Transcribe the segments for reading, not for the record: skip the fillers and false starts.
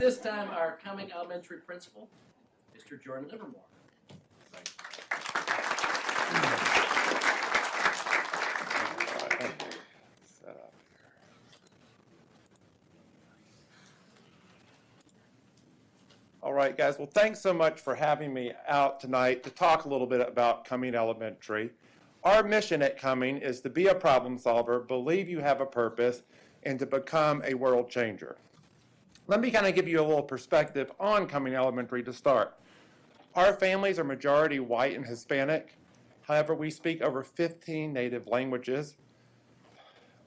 this time, our coming elementary principal, Mr. Jordan Evermore. Thank you. Set up here. All right, guys. Well, thanks so much for having me out tonight to talk a little bit about Cumming Elementary. Our mission at Cumming is to be a problem solver, believe you have a purpose, and to become a world changer. Let me kind of give you a little perspective on Cumming Elementary to start. Our families are majority white and Hispanic. However, we speak over 15 native languages.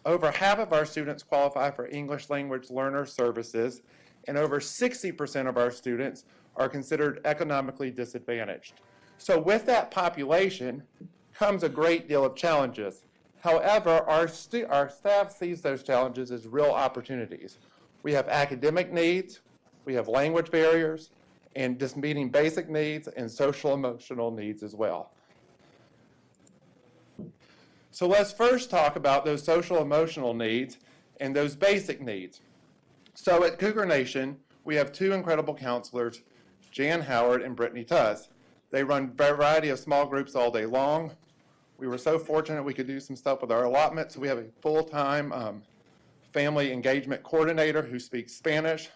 Over half of our students qualify for English language learner services, and over 60% of our students are considered economically disadvantaged. So with that population comes a great deal of challenges. However, our staff sees those challenges as real opportunities. We have academic needs, we have language barriers, and just meeting basic needs and social emotional needs as well. So let's first talk about those social emotional needs and those basic needs. So at Cougar Nation, we have two incredible counselors, Jan Howard and Brittany Tuss. They run a variety of small groups all day long. We were so fortunate we could do some stuff with our allotment, so we have a full-time family engagement coordinator who speaks Spanish.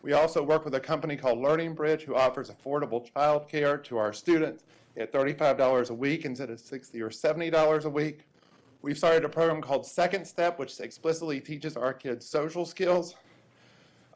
We also work with a company called Learning Bridge who offers affordable child care to our students at $35 a week instead of $60 or $70 a week. We've started a program called Second Step, which explicitly teaches our kids social skills.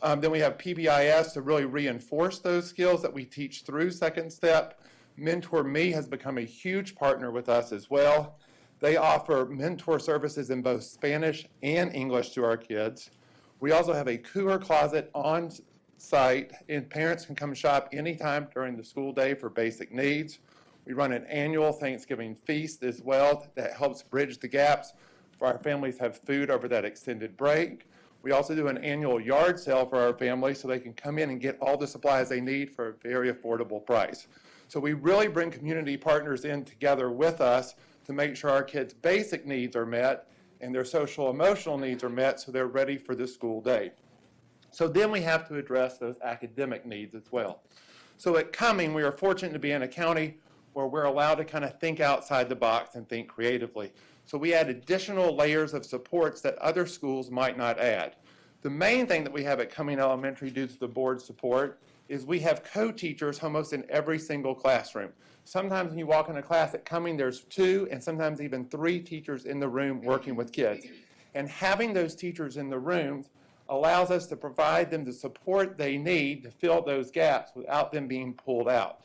Then we have PBIS to really reinforce those skills that we teach through Second Step. Mentor Me has become a huge partner with us as well. They offer mentor services in both Spanish and English to our kids. We also have a Cougar Closet on site, and parents can come shop anytime during the school day for basic needs. We run an annual Thanksgiving feast as well that helps bridge the gaps for our families have food over that extended break. We also do an annual yard sale for our families so they can come in and get all the supplies they need for a very affordable price. So we really bring community partners in together with us to make sure our kids' basic needs are met and their social emotional needs are met so they're ready for the school day. So then we have to address those academic needs as well. So at Cumming, we are fortunate to be in a county where we're allowed to kind of think outside the box and think creatively. So we add additional layers of supports that other schools might not add. The main thing that we have at Cumming Elementary due to the board support is we have co-teachers almost in every single classroom. Sometimes when you walk in a class at Cumming, there's 2 and sometimes even 3 teachers in the room working with kids. And having those teachers in the rooms allows us to provide them the support they need to fill those gaps without them being pulled out.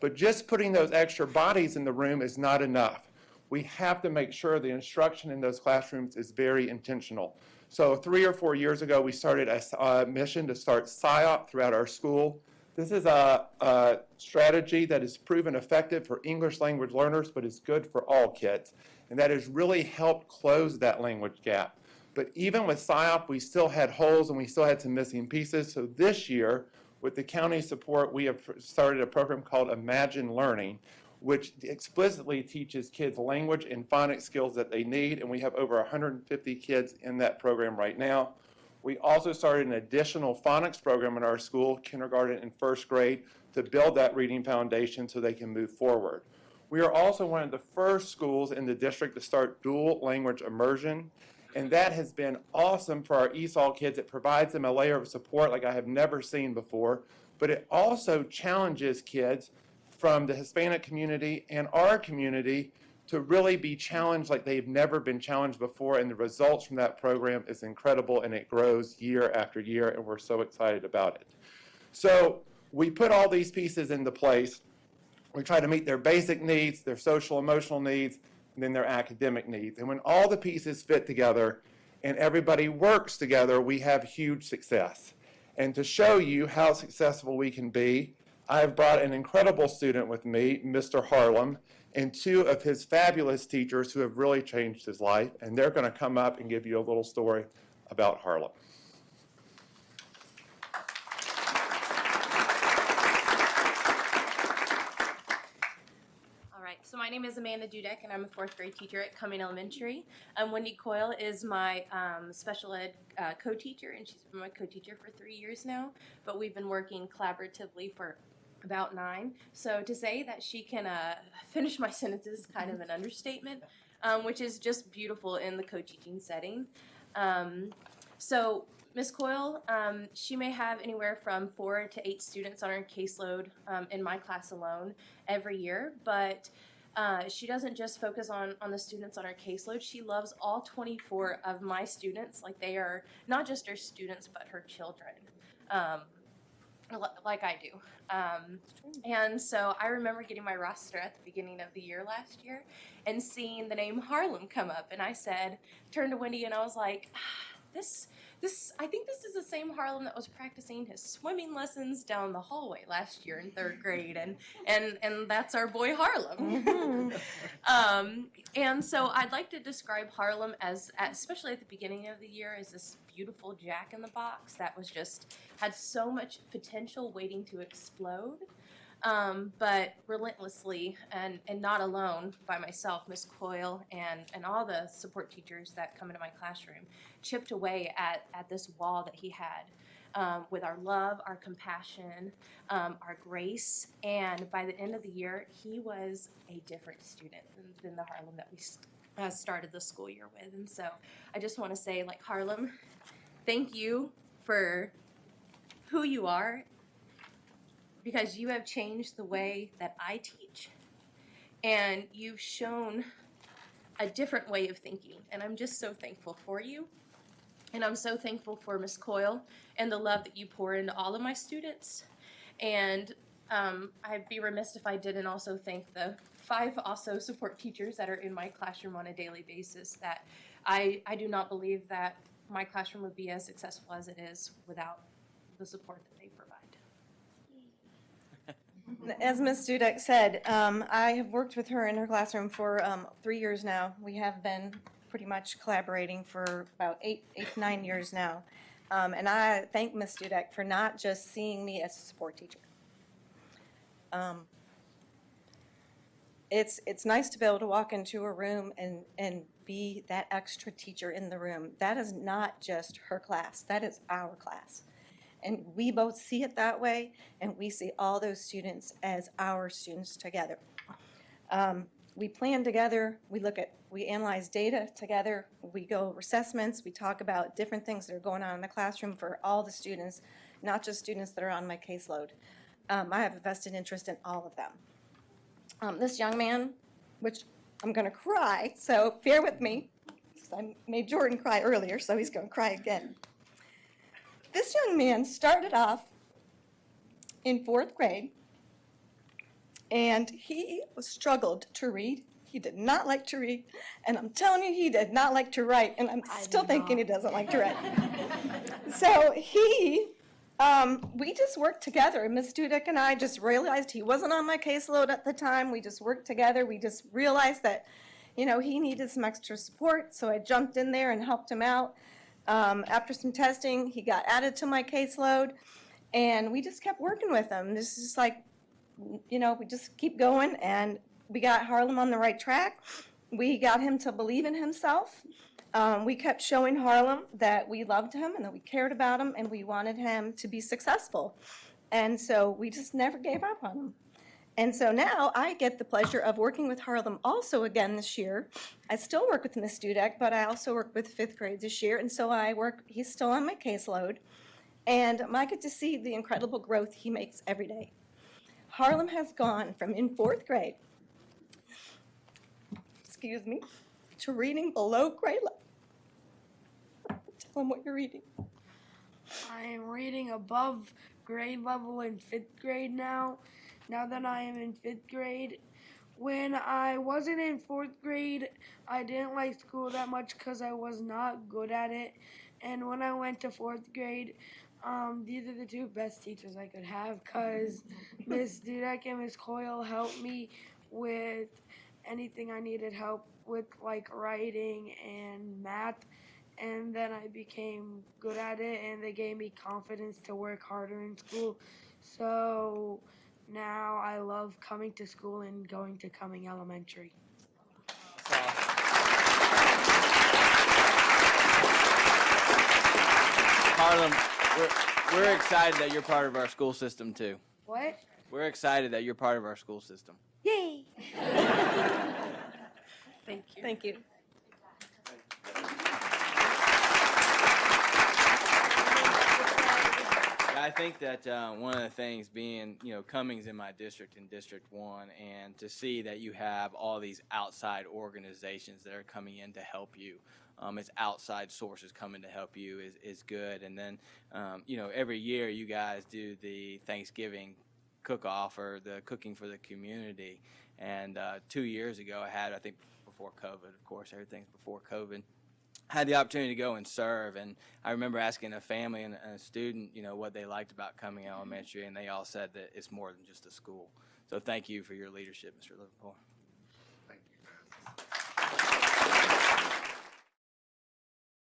But just putting those extra bodies in the room is not enough. We have to make sure the instruction in those classrooms is very intentional. So 3 or 4 years ago, we started a mission to start PSYOP throughout our school. This is a strategy that is proven effective for English language learners, but is good for all kids. And that has really helped close that language gap. But even with PSYOP, we still had holes and we still had some missing pieces. So this year, with the county support, we have started a program called Imagine Learning, which explicitly teaches kids language and phonics skills that they need, and we have over 150 kids in that program right now. We also started an additional phonics program in our school, kindergarten and first grade, to build that reading foundation so they can move forward. We are also one of the first schools in the district to start dual language immersion, and that has been awesome for our ESOL kids. It provides them a layer of support like I have never seen before, but it also challenges kids from the Hispanic community and our community to really be challenged like they've never been challenged before, and the results from that program is incredible, and it grows year after year, and we're so excited about it. So we put all these pieces into place. We try to meet their basic needs, their social emotional needs, and then their academic needs. And when all the pieces fit together and everybody works together, we have huge success. And to show you how successful we can be, I've brought an incredible student with me, Mr. Harlem, and 2 of his fabulous teachers who have really changed his life. And they're going to come up and give you a little story about Harlem. All right, so my My name is Amanda Dudek, and I'm a 4th grade teacher at Cumming Elementary. Wendy Coyle is my special ed co-teacher, and she's been my co-teacher for 3 years now, but we've been working collaboratively for about 9. So to say that she can finish my sentences is kind of an understatement, which is just beautiful in the co-teaching setting. So Ms. Coyle, she may have anywhere from 4 to 8 students on her caseload in my class alone every year, but she doesn't just focus on the students on her caseload. She loves all 24 of my students like they are not just her students, but her children, like I do. And so I remember getting my roster at the beginning of the year last year and seeing the name Harlem come up, and I turned to Wendy and I was like, I think this is the same Harlem that was practicing his swimming lessons down the hallway last year in 3rd grade, and that's our boy Harlem. And so I'd like to describe Harlem as, especially at the beginning of the year, as this beautiful jack in the box that had so much potential waiting to explode. But relentlessly and not alone by myself, Miss Coyle, and all the support teachers that come into my classroom, chipped away at this wall that he had with our love, our compassion, our grace, and by the end of the year, he was a different student than the Harlem that we started the school year with. And so I just want to say, like, Harlem, thank you for who you are, because you have changed the way that I teach, and you've shown a different way of thinking, and I'm just so thankful for you. And I'm so thankful for Miss Coyle and the love that you pour into all of my students. And I'd be remiss if I didn't also thank the 5 also support teachers that are in my classroom on a daily basis. That I do not believe that my classroom would be as successful as it is without the support that they provide. As Ms. Dudek said, I have worked with her in her classroom for 3 years now. We have been pretty much collaborating for about 8 to 9 years now. And I thank Ms. Dudek for not just seeing me as a support teacher. It's nice to be able to walk into a room and be that extra teacher in the room. That is not just her class, that is our class. And we both see it that way, and we see all those students as our students together. We plan together, we analyze data together, we go over assessments, we talk about different things that are going on in the classroom for all the students, not just students that are on my caseload. I have a vested interest in all of them. This young man, which I'm going to cry, so bear with me, because I made Jordan cry earlier, so he's going to cry again. This young man started off in 4th grade, and he struggled to read. He did not like to read, and I'm telling you, he did not like to write, and I'm still thinking he doesn't like to write. So we just worked together, and Ms. Dudek and I just realized he wasn't on my caseload at the time. We just worked together. We just realized that, he needed some extra support, so I jumped in there and helped him out. After some testing, he got added to my caseload, and we just kept working with him. This is like, we just keep going, and we got Harlem on the right track. We got him to believe in himself. We kept showing Harlem that we loved him and that we cared about him, and we wanted him to be successful. And so we just never gave up on him. And so now I get the pleasure of working with Harlem also again this year. I still work with Ms. Dudek, but I also work with 5th grade this year, and so he's still on my caseload, and I get to see the incredible growth he makes every day. Harlem has gone from in 4th grade, to reading below grade level. Tell him what you're reading. I am reading above grade level in 5th grade now that I am in 5th grade. When I wasn't in 4th grade, I didn't like school that much because I was not good at it. And when I went to 4th grade, these are the 2 best teachers I could have, because Miss Dudek and Miss Coyle helped me with anything I needed help with, like writing and math. And then I became good at it, and they gave me confidence to work harder in school. So now I love coming to school and going to Cumming Elementary. Harlem, we're excited that you're part of our school system too. What? We're excited that you're part of our school system. Yay! Thank you. Thank you. I think that one of the things being, Cummings in my district, in District 1, and to see that you have all these outside organizations that are coming in to help you, as outside sources coming to help you is good. And then, every year you guys do the Thanksgiving cook-off or the cooking for the community. And 2 years ago I think before COVID, of course, everything's before COVID, had the opportunity to go and serve, and I remember asking a family and a student, what they liked about Cumming Elementary, and they all said that it's more than just a school. So thank you for your leadership, Mr. Liverpool.